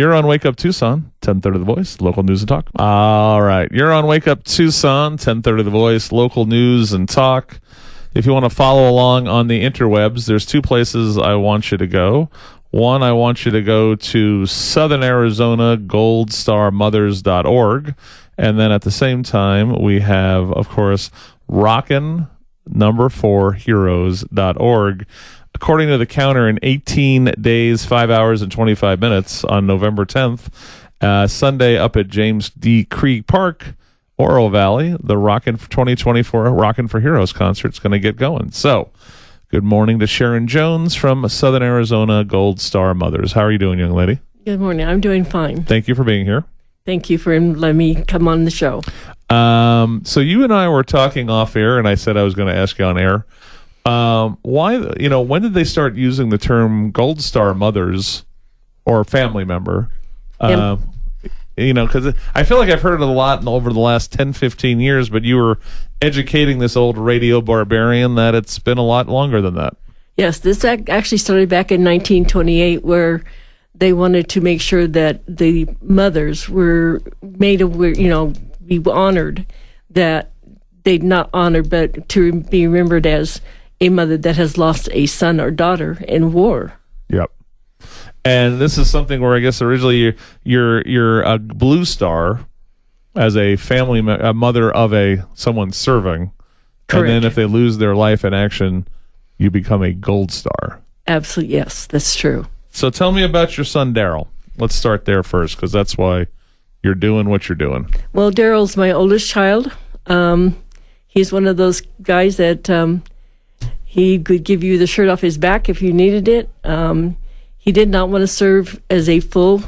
You're on Wake Up Tucson, 1030 The Voice, local news and talk. All right. You're on Wake Up Tucson, 1030 The Voice, local news and talk. If you want to follow along on the interwebs, there's two places I want you to go. One, I want you to go to Southern Arizona goldstarmothers.org. And then at the same time, we have, of course, rockin4heroes.org. According to the counter, in 18 days, 5 hours, and 25 minutes on November 10th, Sunday up at James D. Creek Park, Oro Valley, the Rockin' 2024 Rockin' for Heroes concert is going to get going. So, good morning to Sheron Jones from Southern Arizona Gold Star Mothers. How are you doing, young lady? Good morning. I'm doing fine. Thank you for being here. Thank you for letting me come on the show. So you and I were talking off air, and I said I was going to ask you on air. Why, when did they start using the term Gold Star Mothers or family member? Because I feel like I've heard it a lot over the last 10, 15 years, but you were educating this old radio barbarian that it's been a lot longer than that. Yes, this actually started back in 1928, where they wanted to make sure that the mothers were made aware, be honored, that they'd not honored, but to be remembered as a mother that has lost a son or daughter in war. Yep. And this is something where I guess originally you're a blue star as a family, a mother of someone serving. Correct. And then if they lose their life in action, you become a gold star. Absolutely, yes, that's true. So tell me about your son, Daryl. Let's start there first, because that's why you're doing what you're doing. Well, Daryl's my oldest child. He's one of those guys that he could give you the shirt off his back if you needed it. He did not want to serve as a full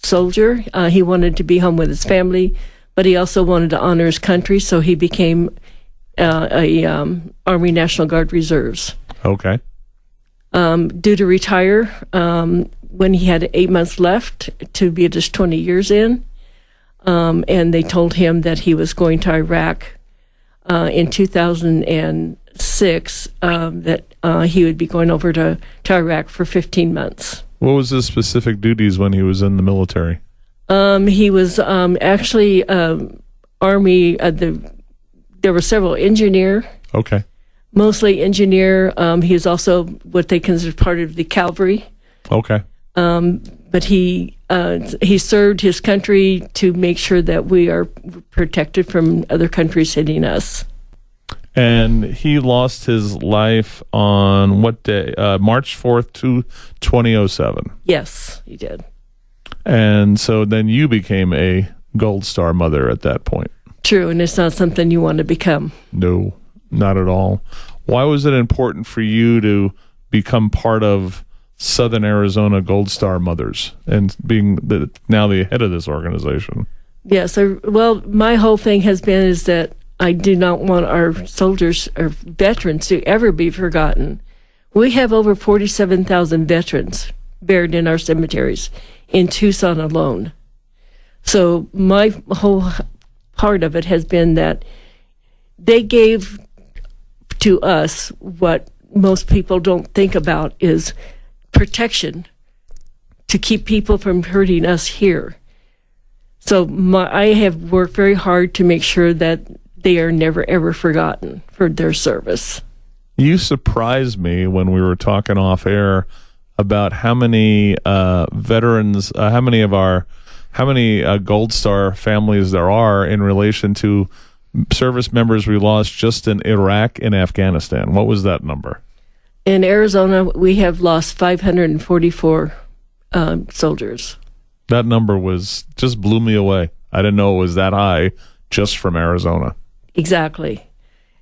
soldier. He wanted to be home with his family, but he also wanted to honor his country, so he became Army National Guard Reserves. Okay. Due to retire when he had 8 months left to be just 20 years in, and they told him that he was going to Iraq in 2006, that he would be going over to Iraq for 15 months. What was his specific duties when he was in the military? He was actually Army. There were several engineer. Okay. Mostly engineer. He is also what they consider part of the cavalry. Okay. But he served his country to make sure that we are protected from other countries hitting us. And he lost his life on what day? March 4th, 2007. Yes, he did. And so then you became a Gold Star mother at that point. True, and it's not something you want to become. No, not at all. Why was it important for you to become part of Southern Arizona Gold Star Mothers and being now the head of this organization? Yes, well, my whole thing has been is that I do not want our soldiers or veterans to ever be forgotten. We have over 47,000 veterans buried in our cemeteries in Tucson alone. So my whole part of it has been that they gave to us what most people don't think about is protection to keep people from hurting us here. So I have worked very hard to make sure that they are never, ever forgotten for their service. You surprised me when we were talking off air about how many veterans, how many Gold Star families there are in relation to service members we lost just in Iraq and Afghanistan. What was that number? In Arizona, we have lost 544 soldiers. That number just blew me away. I didn't know it was that high just from Arizona. Exactly.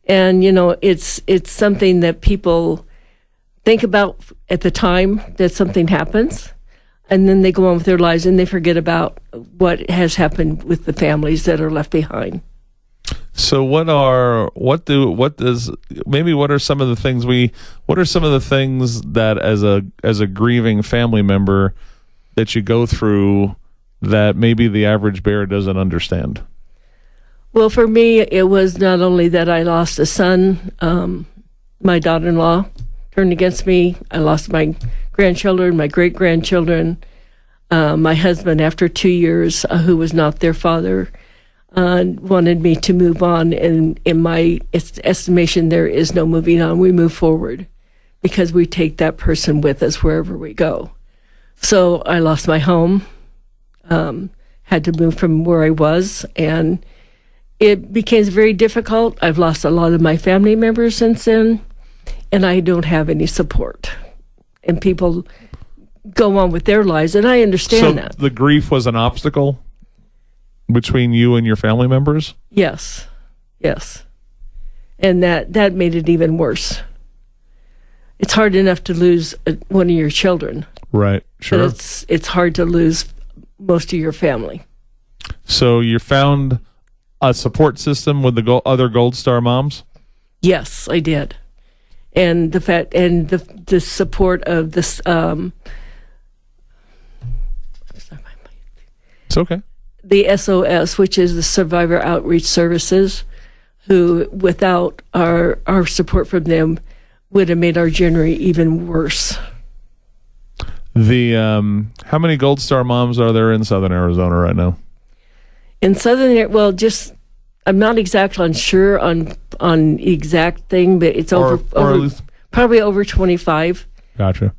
And, it's something that people think about at the time that something happens, and then they go on with their lives and they forget about what has happened with the families that are left behind. So what are some of the things that as a grieving family member that you go through that maybe the average bear doesn't understand? Well, for me, it was not only that I lost a son, my daughter-in-law turned against me. I lost my grandchildren, my great-grandchildren. My husband, after 2 years, who was not their father, wanted me to move on. And in my estimation, there is no moving on. We move forward because we take that person with us wherever we go. So I lost my home, had to move from where I was, and it became very difficult. I've lost a lot of my family members since then, and I don't have any support. And people go on with their lives, and I understand that. So the grief was an obstacle between you and your family members? Yes. And that made it even worse. It's hard enough to lose one of your children. Right, sure. But it's hard to lose most of your family. So you found a support system with the other Gold Star moms? Yes, I did. And the support of this It's okay. The SOS, which is the Survivor Outreach Services, who without our support from them would have made our journey even worse. How many Gold Star moms are there in Southern Arizona right now? In I'm not exactly sure on the exact thing, but it's probably over 25. Gotcha.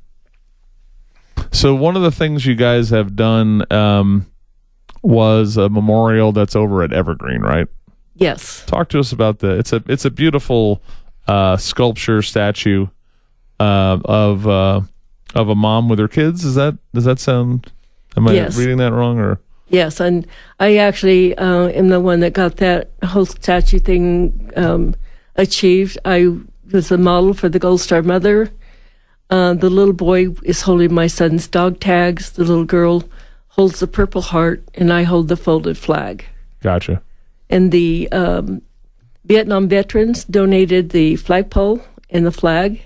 So one of the things you guys have done was a memorial that's over at Evergreen, right? Yes. Talk to us about it's a beautiful sculpture statue of a mom with her kids. Does that sound? Am I reading that wrong or? Yes, and I actually am the one that got that whole statue thing achieved. I was the model for the Gold Star Mother. The little boy is holding my son's dog tags. The little girl holds the Purple Heart, and I hold the folded flag. Gotcha. And the Vietnam veterans donated the flagpole and the flag,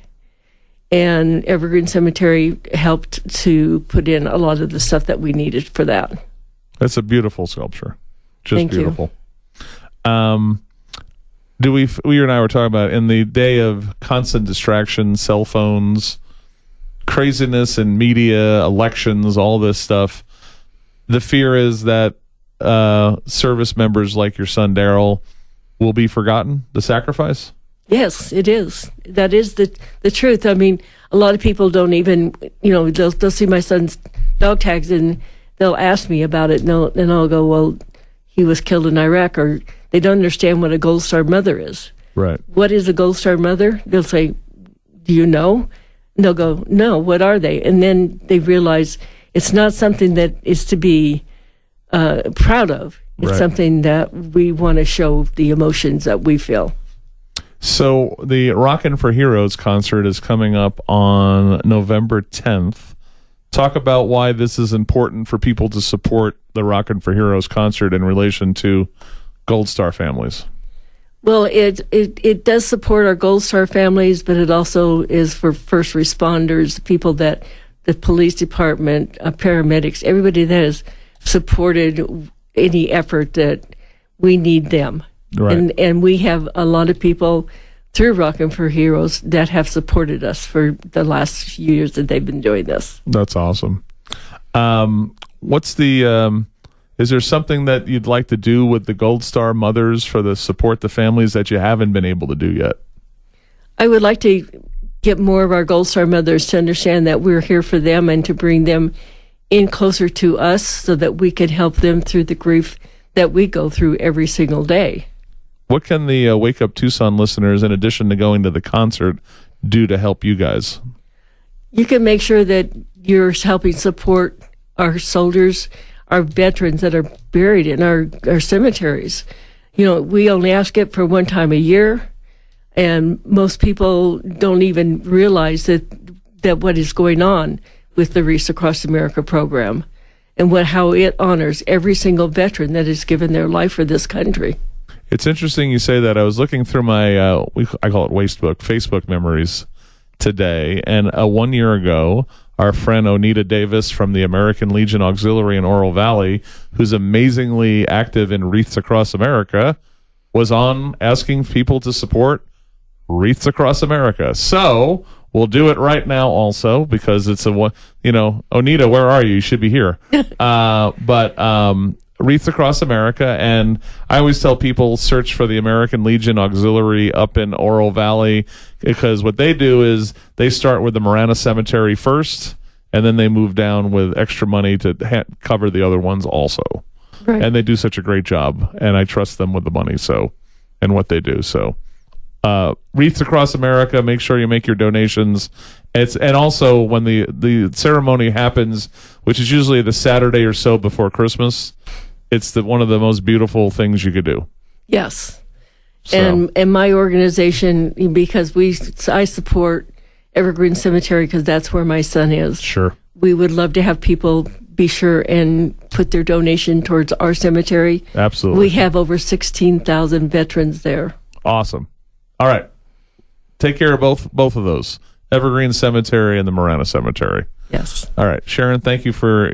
and Evergreen Cemetery helped to put in a lot of the stuff that we needed for that. That's a beautiful sculpture. Just Thank beautiful. You and I were talking about in the day of constant distraction, cell phones, craziness in media, elections, all this stuff. The fear is that service members like your son Daryl will be forgotten. The sacrifice. Yes, it is. That is the truth. I mean, a lot of people don't even, they'll see my son's dog tags and they'll ask me about it, and I'll go, well, he was killed in Iraq, or they don't understand what a Gold Star Mother is. Right. What is a Gold Star Mother? They'll say, do you know? And they'll go, no, what are they? And then they realize it's not something that is to be proud of. It's something that we want to show the emotions that we feel. So the Rockin' for Heroes concert is coming up on November 10th. Talk about why this is important for people to support the Rockin' for Heroes concert in relation to Gold Star families. Well, it does support our Gold Star families, but it also is for first responders, people that the police department, paramedics, everybody that has supported any effort that we need them. Right. And we have a lot of people through Rockin' for Heroes that have supported us for the last few years that they've been doing this. That's awesome. Is there something that you'd like to do with the Gold Star mothers for the support the families that you haven't been able to do yet? I would like to get more of our Gold Star mothers to understand that we're here for them and to bring them in closer to us so that we can help them through the grief that we go through every single day. What can the Wake Up Tucson listeners, in addition to going to the concert, do to help you guys? You can make sure that you're helping support our soldiers, our veterans that are buried in our cemeteries. We only ask it for one time a year, and most people don't even realize that what is going on with the Wreaths Across America program and how it honors every single veteran that has given their life for this country. It's interesting you say that. I was looking through my, I call it Facebook memories today, and 1 year ago, our friend Onita Davis from the American Legion Auxiliary in Oro Valley, who's amazingly active in Wreaths Across America, was on asking people to support Wreaths Across America. So We'll do it right now also because it's Onita, where are you? You should be here. But Wreath Across America, and I always tell people search for the American Legion Auxiliary up in Oro Valley, because what they do is they start with the Marana Cemetery first, and then they move down with extra money to cover the other ones also. Right. And they do such a great job, and I trust them with the money and what they do. So Wreaths Across America, make sure you make your donations. And also when the ceremony happens, which is usually the Saturday or so before Christmas, it's one of the most beautiful things you could do. Yes. So. And my organization, because I support Evergreen Cemetery because that's where my son is. Sure. We would love to have people be sure and put their donation towards our cemetery. Absolutely. We have over 16,000 veterans there. Awesome. All right. Take care of both of those. Evergreen Cemetery and the Marana Cemetery. Yes. All right. Sheron, thank you for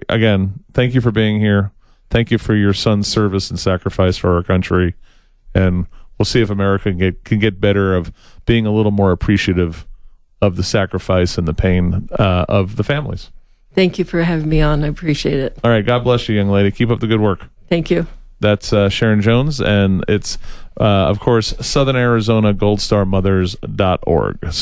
being here. Thank you for your son's service and sacrifice for our country. And we'll see if America can get better of being a little more appreciative of the sacrifice and the pain of the families. Thank you for having me on. I appreciate it. All right. God bless you, young lady. Keep up the good work. Thank you. That's Sheron Jones, and it's, of course, Southern Arizona GoldStarMothers.org.